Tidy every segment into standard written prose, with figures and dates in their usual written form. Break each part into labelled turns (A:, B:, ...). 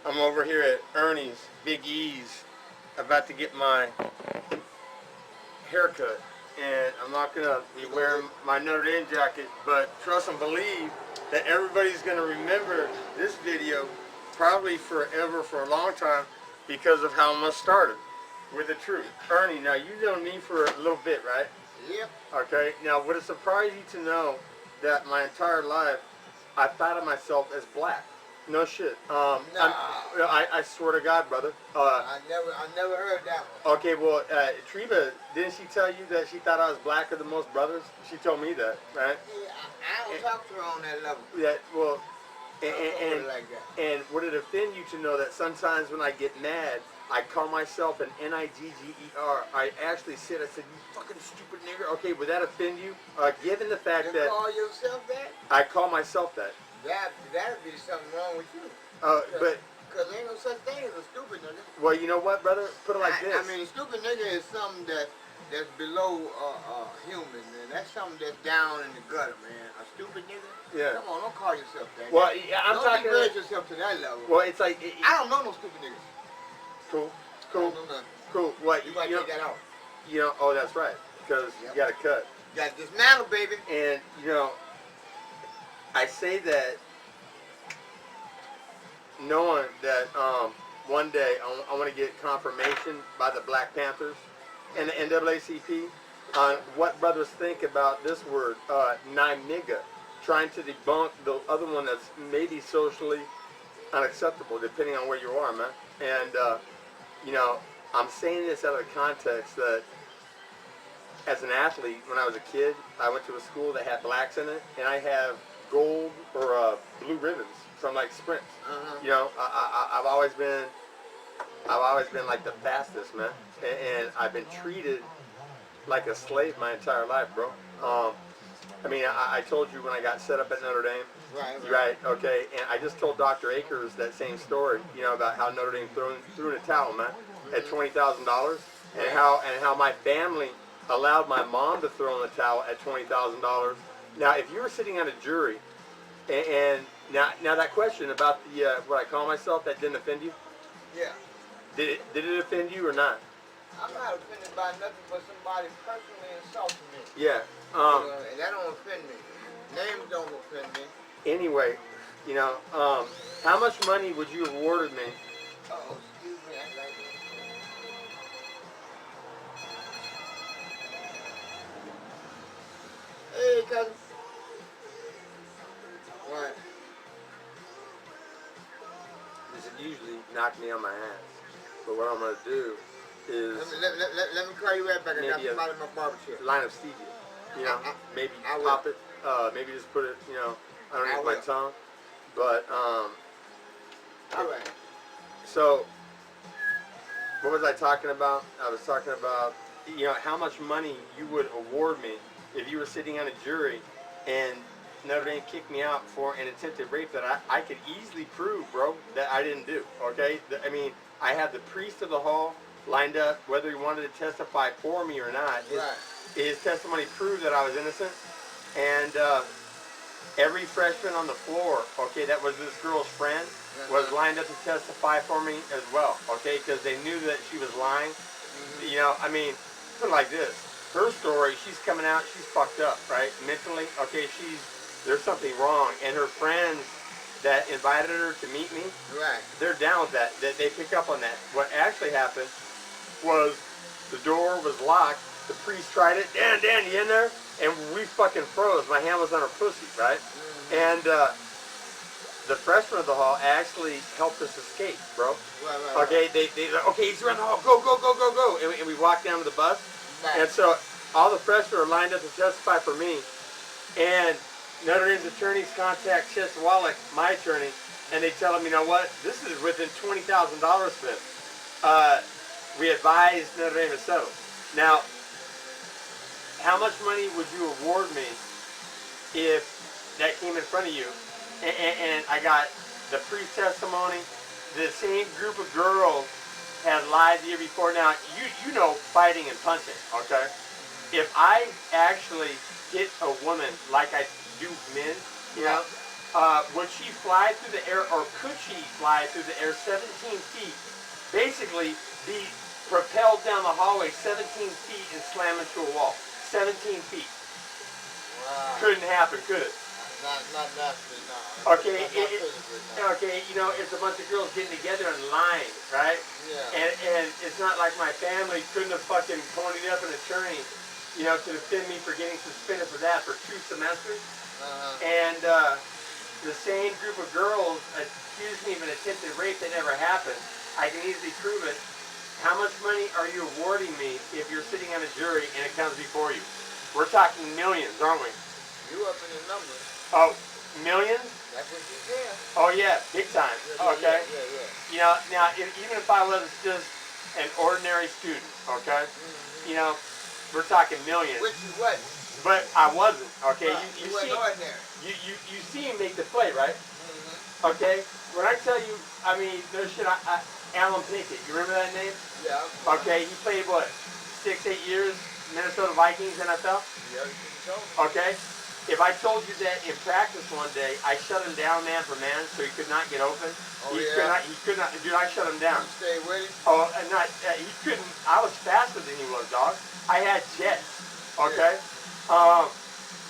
A: I'm over here at Ernie's, Big E's, about to get my haircut. And I'm not going to be wearing my Notre Dame jacket, but trust and believe that everybody's going to remember this video probably forever, for a long time, because of how much started with the truth. Ernie, now you know me for a little bit, right?
B: Yep.
A: Okay, now would it surprise you to know that my entire life I thought of myself as black? No shit.
B: Nah.
A: I swear to God, brother.
B: I never heard that one.
A: Okay, well, Reva, didn't she tell you that she thought I was blacker than most brothers? She told me that, right?
B: Yeah, I don't talk to her on that level.
A: Yeah, well,
B: and
A: would it offend you to know that sometimes when I get mad, I call myself an Nigger? I actually said, I said, you fucking stupid nigger. Okay, would that offend you? Given the fact that...
B: You call yourself that?
A: I call myself that.
B: That'd be something wrong with you.
A: But...
B: Because there ain't no such thing as a stupid nigga.
A: Well, you know what, brother? Put it like this.
B: I mean, stupid nigga is something that's below human, man. That's something that's down in the gutter, man. A stupid nigga?
A: Yeah.
B: Come on, don't call yourself that.
A: Well, yeah, I'm
B: don't
A: talking...
B: degrade yourself to that level.
A: Well, it's like...
B: I don't know no stupid niggas.
A: Cool.
B: I don't know nothing.
A: Cool. What?
B: You might take that off.
A: You know, oh, that's right. Because you got to cut.
B: You got to dismantle, baby.
A: And, you know, I say that knowing that one day I want to get confirmation by the Black Panthers and the NAACP on what brothers think about this word, nigga, trying to debunk the other one that's maybe socially unacceptable, depending on where you are, man. And, you know, I'm saying this out of the context that as an athlete, when I was a kid, I went to a school that had blacks in it, and I have gold or blue ribbons from like sprints. You know, I've always been like the fastest, man, and I've been treated like a slave my entire life, bro. I mean, I told you when I got set up at Notre Dame. Right. Okay. And I just told Dr. Akers that same story, you know, about how Notre Dame threw in a towel, man, at $20,000, and how my family allowed my mom to throw in the towel at $20,000. Now, if you were sitting on a jury, and now that question about the what I call myself, that didn't offend you?
B: Yeah.
A: Did it offend you or not?
B: I'm not offended by nothing but somebody personally insulting me.
A: Yeah.
B: And that don't offend me. Names don't offend me.
A: Anyway, you know, how much money would you have awarded me?
B: Oh, excuse me, I like that. Hey, cousin. What?
A: This would usually knock me on my ass. But what I'm going to do is...
B: Let me call you right back. I got somebody in my barber chair.
A: Line of stevia. You know, maybe pop it. Maybe just put it, you know, underneath my tongue. But,
B: all right.
A: So, what was I talking about? I was talking about, you know, how much money you would award me if you were sitting on a jury and Notre Dame kicked me out for an attempted rape that I could easily prove, bro, that I didn't do, okay? I mean, I had the priest of the hall lined up, whether he wanted to testify for me or not. His testimony proved that I was innocent. And every freshman on the floor, okay, that was this girl's friend, was lined up to testify for me as well, okay, because they knew that she was lying. You know, I mean, put it like this. Her story, she's coming out, she's fucked up, right, mentally. Okay, there's something wrong. And her friends that invited her to meet me, they're down with that. They pick up on that. What actually happened was the door was locked. The priest tried it. Dan, you in there? And we fucking froze. My hand was on her pussy, right? And the freshman of the hall actually helped us escape, bro. Okay, they okay, he's around the hall. Go. And we walked down to the bus. And so all the freshmen are lined up to testify for me. And Notre Dame's attorneys contact Chess Wallach, my attorney, and they tell him, you know what, this is within $20,000, Smith. We advise Notre Dame to settle. Now, how much money would you award me if that came in front of you? And I got the priest testimony. The same group of girls had lied the year before. Now, you know fighting and punching, okay? If I actually hit a woman like I do men, you know, would she fly through the air, or could she fly through the air 17 feet? Basically, be propelled down the hallway 17 feet and slam into a wall. 17 feet.
B: Wow.
A: Couldn't happen, could it?
B: Not naturally, no.
A: Okay, okay, you know, it's a bunch of girls getting together and lying, right?
B: Yeah.
A: And it's not like my family couldn't have fucking ponied up an attorney, you know, to defend me for getting suspended for that for 2 semesters. And the same group of girls accused me of an attempted rape that never happened. I can easily prove it. How much money are you awarding me if you're sitting on a jury and it comes before you? We're talking millions, aren't we?
B: You up in the numbers.
A: Oh, millions?
B: That's what you said.
A: Oh yeah, big time. Okay.
B: Yeah.
A: You know, now even if I was just an ordinary student, okay, you know, we're talking millions.
B: Which you wasn't.
A: But I wasn't. Okay.
B: You wasn't ordinary.
A: You see him make the play, right? Okay. When I tell you, I mean, no shit. Alan Pinkett, you remember that name?
B: Yeah.
A: Okay. He played what, 6-8 years, Minnesota Vikings NFL.
B: Yeah.
A: Okay. If I told you that in practice one day, I shut him down man for man, so he could not get open.
B: Oh,
A: He could not. Dude, I shut him down.
B: You stay with him?
A: Oh, and not. He couldn't. I was faster than he was, dog. I had jets. Okay.
B: Yeah.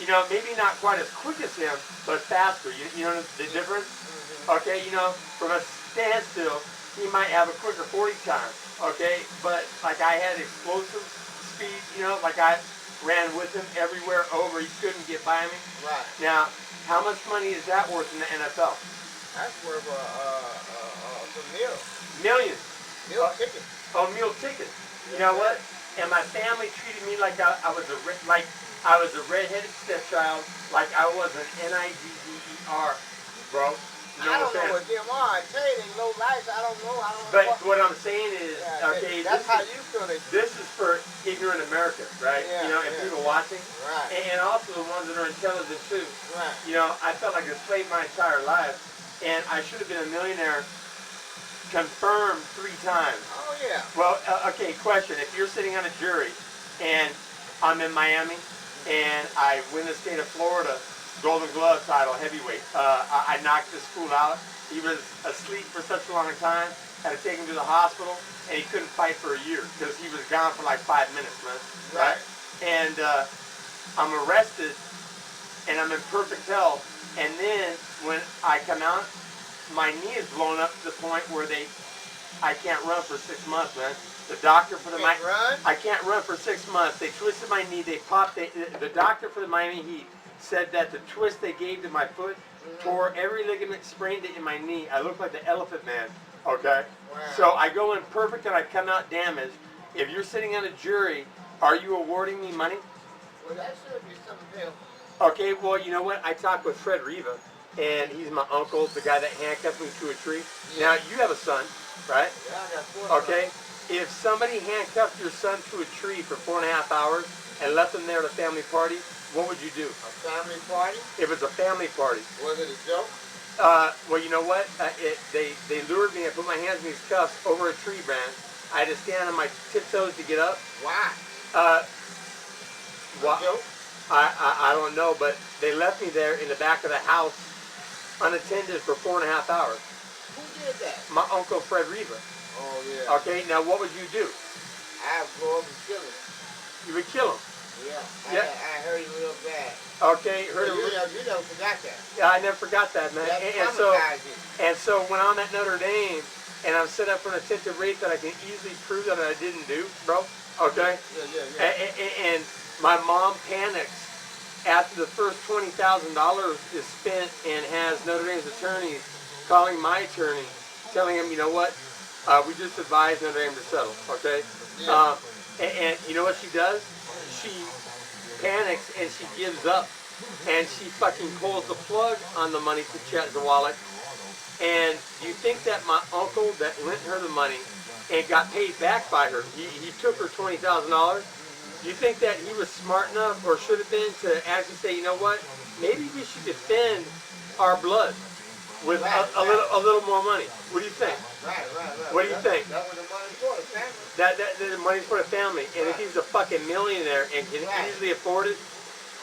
A: You know, maybe not quite as quick as him, but faster. You know the difference? Okay. You know, from a standstill, he might have a quicker 40 time. Okay. But like I had explosive speed. You know, like I ran with him everywhere over. He couldn't get by me.
B: Right.
A: Now, how much money is that worth in the NFL?
B: That's worth some meal.
A: Millions.
B: Meal ticket.
A: Oh, meal tickets. You know what? And my family treated me like I was a redheaded stepchild, like I was an NIGGER, bro. You know
B: I don't
A: what I'm
B: know what them are. I tell you, they low lights. I don't know.
A: But what I'm saying is, okay,
B: that's how you feel it.
A: This is for ignorant Americans, right?
B: Yeah,
A: you know, and people watching.
B: Right.
A: And also the ones that are intelligent too.
B: Right.
A: You know, I felt like a slave my entire life, and I should have been a millionaire confirmed 3 times.
B: Oh, yeah.
A: Well, okay, question. If you're sitting on a jury, and I'm in Miami, and I win the state of Florida Golden Glove title, heavyweight. I knocked this fool out. He was asleep for such a long time. Had to take him to the hospital, and he couldn't fight for a year because he was gone for like 5 minutes, man. Right? And I'm arrested, and I'm in perfect health. And then when I come out, my knee is blown up to the point where I can't run for 6 months, man. The doctor for the I can't run for 6 months. They twisted my knee. They popped. The doctor for the Miami Heat said that the twist they gave to my foot tore every ligament, sprained it in my knee. I look like the Elephant Man, okay?
B: Wow.
A: So I go in perfect and I come out damaged. If you're sitting on a jury, are you awarding me money?
B: Well, that should be something else.
A: Okay, well, you know what? I talked with Fred Reva, and he's my uncle, the guy that handcuffed me to a tree.
B: Yeah.
A: Now, you have a son, right?
B: Yeah, I got 4
A: Okay? If somebody handcuffed your son to a tree for 4.5 hours and left him there at a family party, what would you do?
B: A family party?
A: If it's a family party.
B: Was it a joke?
A: Well, you know what? They lured me. I put my hands in these cuffs over a tree branch. I had to stand on my tiptoes to get up.
B: Why? Joke?
A: I don't know, but they left me there in the back of the house unattended for 4.5 hours.
B: Who did that?
A: My uncle Fred Reva.
B: Oh, yeah.
A: Okay, now what would you do?
B: I'd go up and kill him.
A: You would kill him.
B: Yeah. I heard him real bad.
A: Okay, heard him.
B: You never forgot that.
A: Yeah, I never forgot that, man. And so when I'm at Notre Dame and I'm set up for an attempted rape that I can easily prove that I didn't do, bro. Okay.
B: Yeah.
A: And my mom panics after the first $20,000 is spent and has Notre Dame's attorneys calling my attorney, telling him, you know what, we just advised Notre Dame to settle, okay?
B: Yeah.
A: And you know what she does? She panics and she gives up, and she fucking pulls the plug on the money to Chet Zawalik. And you think that my uncle that lent her the money and got paid back by her, he took her $20,000. You think that he was smart enough, or should have been, to actually say, you know what, maybe we should defend our blood with a little more money? What do you think?
B: Right.
A: What do you think?
B: That was the money for the family.
A: The money's for the family, and if he's a fucking millionaire and can easily afford it,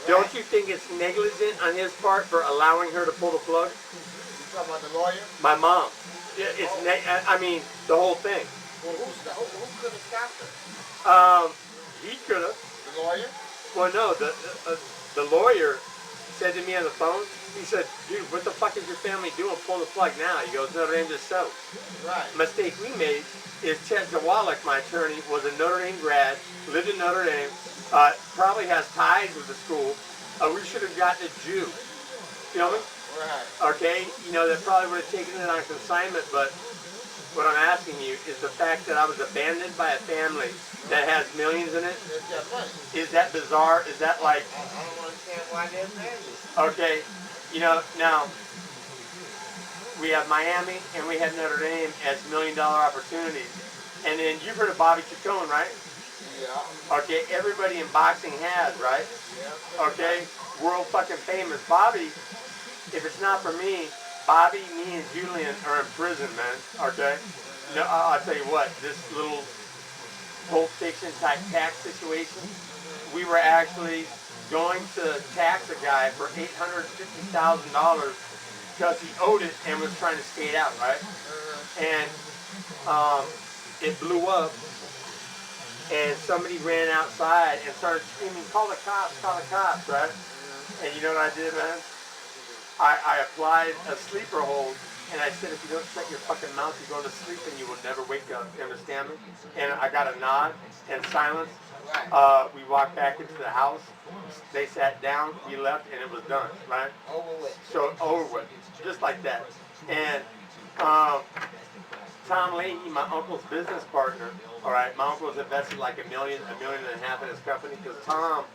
A: Don't you think it's negligent on his part for allowing her to pull the plug?
B: You talking about the lawyer?
A: My mom. It's I mean, the whole thing.
B: Well, who could have stopped her?
A: He could have.
B: The lawyer?
A: Well, no, the lawyer said to me on the phone, he said, dude, what the fuck is your family doing? Pull the plug now. He goes, Notre Dame just settled.
B: Right.
A: Mistake we made is Chet Zawalek, my attorney, was a Notre Dame grad, lived in Notre Dame, probably has ties with the school. We should have gotten a Jew. You know what I mean?
B: Right.
A: Okay? You know, that probably would have taken it on consignment, but what I'm asking you is the fact that I was abandoned by a family that has millions in it.
B: That's that money.
A: Is that bizarre? Is that like...
B: I don't understand why they're abandoned.
A: Okay, you know, now, we have Miami and we have Notre Dame as million-dollar opportunities. And then you've heard of Bobby Chacon, right?
B: Yeah.
A: Okay, everybody in boxing has, right?
B: Yeah.
A: Okay, world fucking famous. Bobby, if it's not for me, Bobby, me, and Julian are in prison, man. Okay? No, I'll tell you what, this little Pulp Fiction type tax situation, we were actually going to tax a guy for $850,000 because he owed it and was trying to skate out, right? And it blew up, and somebody ran outside and started screaming, call the cops, right? And you know what I did, man? I applied a sleeper hold, and I said, if you don't shut your fucking mouth, you're going to sleep and you will never wake up. You understand me? And I got a nod and silence. We walked back into the house. They sat down, we left, and it was done, right?
B: Over with.
A: So, over with. Just like that. And Tom Leahy, my uncle's business partner, all right, my uncle's invested like $1.5 million in his company because Tom